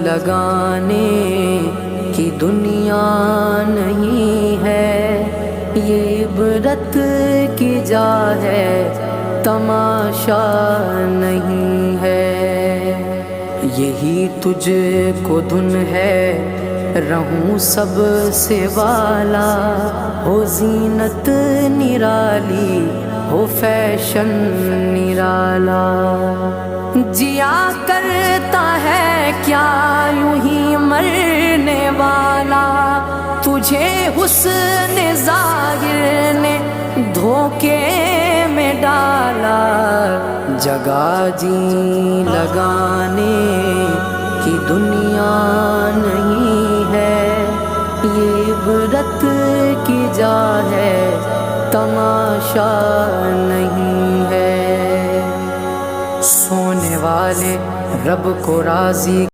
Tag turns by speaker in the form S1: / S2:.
S1: لگانے کی دنیا نہیں ہے، یہ عبرت کی جا ہے، تماشا نہیں ہے۔ یہی تجھ کو دھن ہے، رہوں سب سے والا، ہو زینت نرالی، ہو فیشن نرالا۔ جیا کرتا ہے کیا یوں ہی مرنے والا، تجھے حسن ظاہر نے دھوکے میں ڈالا۔ جگہ جی لگانے کی دنیا نہیں ہے، یہ عبرت کی جا ہے، تماشا نہیں ہے۔ سونے والے رب کو راضی